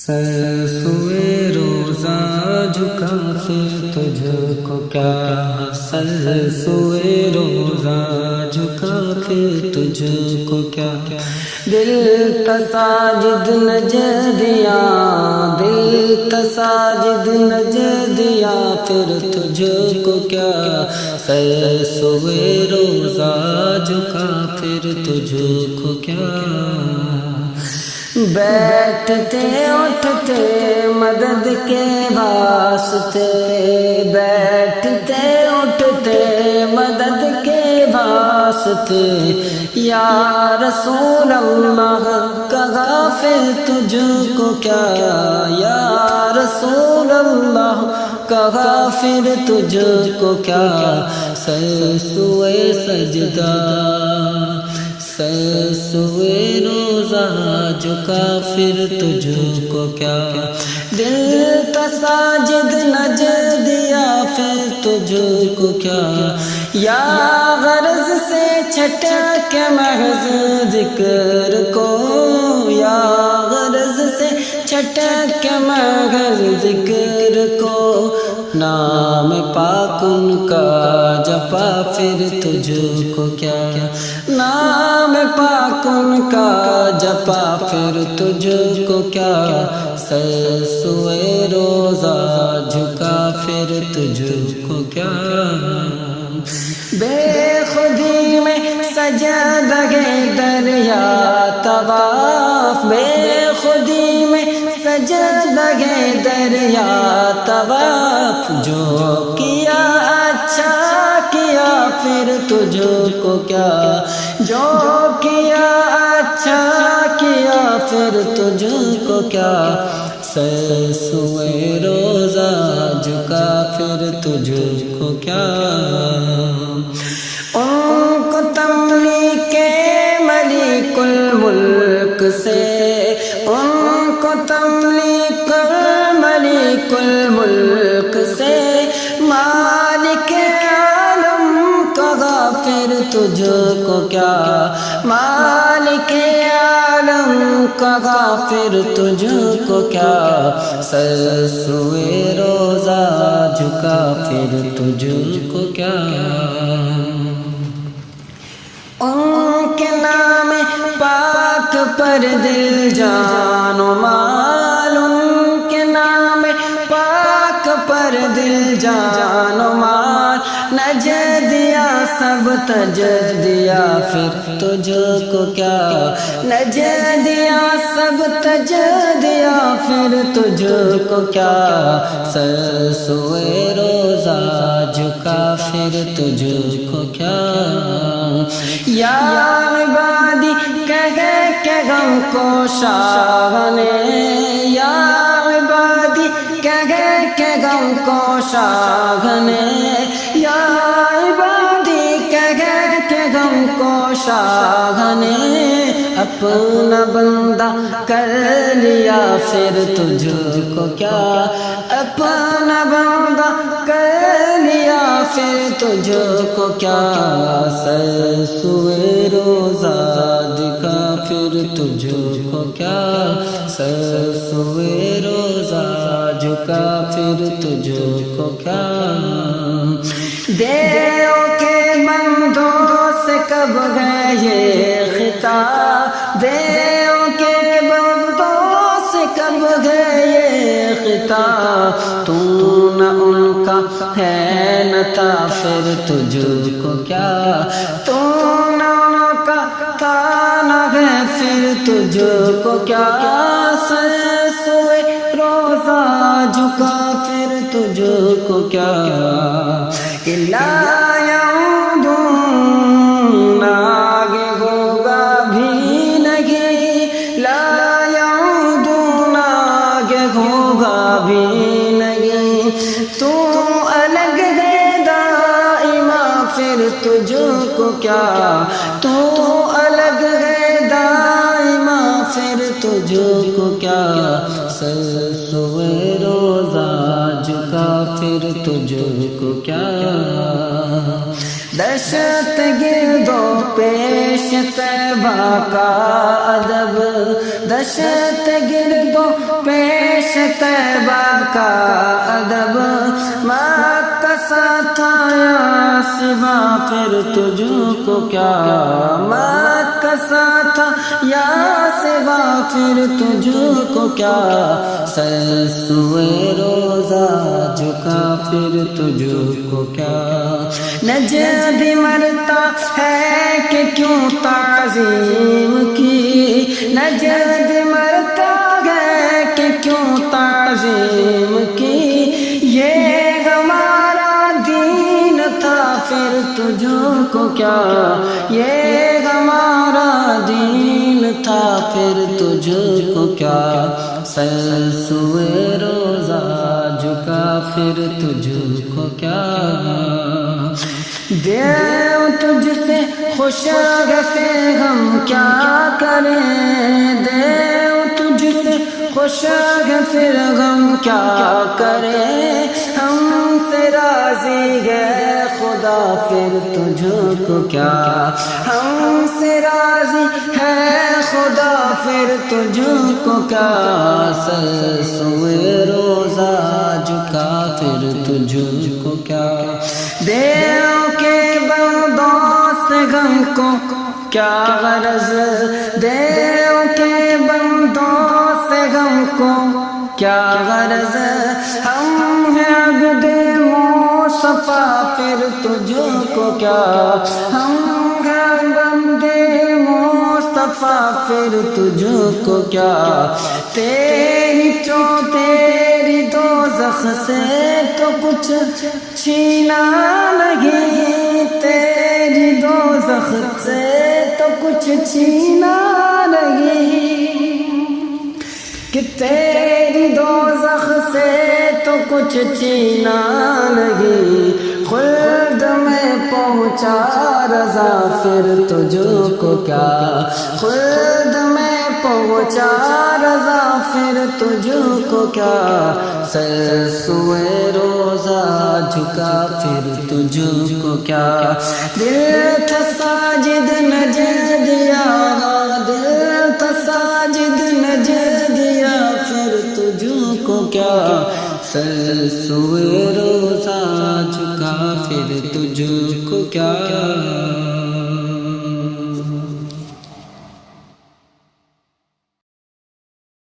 سر سوئے روزہ جھکا پھر تجھ کو کیا، سر سوئے روزہ جھکا پھر تجھ کو کیا، دل تساجد نجدیا، دل تساجد نجدیا پھر تجھ کو کیا، سر سوئے روزہ جھکا پھر تجھ کو کیا، بیٹھتے اٹھتے مدد کے واسطے، بیٹھتے اٹھتے مدد کے واسطے، یا رسول اللہ کا غافل تجھ کو کیا، یا رسول اللہ کا غافل تجھ کو کیا، سر سوئے سجدہ سر سوئے روزہ جھکا پھر تجھ کو کیا، دل تساجد نجدیا پھر تجھ کو کیا، یا غرض سے چھٹا کے محض ذکر کو، یا غرض سے چھٹا کے محض ذکر کو، نام پاک ان کا جپا پھر تجھ کو کیا، نام پاک ان کا جپا پھر تجھ کو کیا، سر سوئے روزہ جھکا پھر تجھ کو کیا، بے خودی میں سجدہ دریا طواف، بے خودی میں سجدہ دریا طواف، جو کیا اچھا کیا پھر تجھ کو کیا، جو کیا اچھا کیا پھر تجھ کو کیا، سر سوئے روزہ جھکا پھر تجھ کو کیا، ان کو تملیک ملک الملک سے، ان کو تملیک ملک الملک سے، مالک عالم کا غافر تجھ کو کیا، مالک عالم کا غافر تجھ کو کیا، سر سوئے روزہ جھکا پھر تجھ کو کیا، ان کے نام پاک پر دل جان و مال، ان کے نام پاک پر دل جان و مال، نجدیا سب تجدیا پھر تجھ کو کیا، نجدیا سب تجدیا پھر تجھ کو کیا، سر سوئے روزہ جھکا پھر تجھ کو کیا، یا عبادی کہے کہ غم کو شاہ نے، یا عبادی کہے کہ غم کو شاہ نے، یا عبادی کہے کہ غم کو شاہ نے، اپنا بندہ کر لیا پھر تجھ کو کیا، اپنا بندہ کر لیا پھر تجھ کو کیا، سر سوئے روزہ دکھا پھر تجھ کو کیا، سر سوئے روزہ جھکا پھر تجھ کو کیا، دیو کے بندوں سے کب ہے یہ خطاب، دیو کے بندوں سے کب ہے یہ خطاب، تو نہ ان کا ہے نتا پھر تجھ کو کیا، تو نہ ان کا تانا ہے پھر تجھ کو کیا، سر سوئے روزہ جھکا پھر تجھ کو کیا، کہ لا یعودون آگے ہوگا بھی نہیں، لا یعودون آگے ہوگا بھی نہیں، تو الگ ہے دائما پھر تجھ کو کیا، تو الگ ہے دائما پھر تجھ کو کیا، سر سوئے روزہ جھکا پھر تجھ کو کیا، دشت گردو پیش طیبہ کا ادب، دشت گردو پیش طیبہ کا ادب مکہ تھا یا سوا پھر تجھ کو کیا، مکہ تھا یا سوا پھر تجھ کو کیا، سر سوئے روزہ جھکا پھر تجھ کو کیا، نجد مرتا ہے کہ کیوں تعظیم کی، نجد مرتا ہے کہ کیوں تعظیم کی، یہ ہمارا دین تھا پھر تجھ کو کیا، یہ ہمارا دین تھا پھر تجھ کو کیا، سر سوئے روزہ جھکا پھر تجھ کو کیا، دیو تجھ سے خوش گفے ہم کیا کریں، دیو تجھ سے خوش گفے ہم کیا کریں، ہم سے راضی ہے خدا پھر تجھ کو کیا، ہم سے راضی ہے خدا پھر تجھ کو کیا، سر سوئے روزہ جھکا پھر تجھ کو کیا، دیو کے بندوں سے غم کو کیا غرض، دیو کے بندوں سے غم کو کیا غرض، ہم ہیں عبد مصطفیٰ پھر تجھ کو کیا، ہم ہیں بندے مصطفیٰ پھر تجھ کو کیا، تیری تیری دوزخ سے تو کچھ چھینا نہیں، تیری دوزخ سے تو کچھ چھینا نہیں، کہ تیری دوزخ سے تو کچھ چھینا نہیں، خلد میں پہنچا رضا پھر تجھ کو کیا، خلد میں پہنچا رضا پھر تجھ کو کیا، سر سوئے روزہ جھکا پھر تجھ کو کیا، دل تھا ساجد نجد یا، دل تھا ساجد نجد یا پھر تجھ کو کیا، سر سوئے روزہ جھکا پھر تجھ کو کیا۔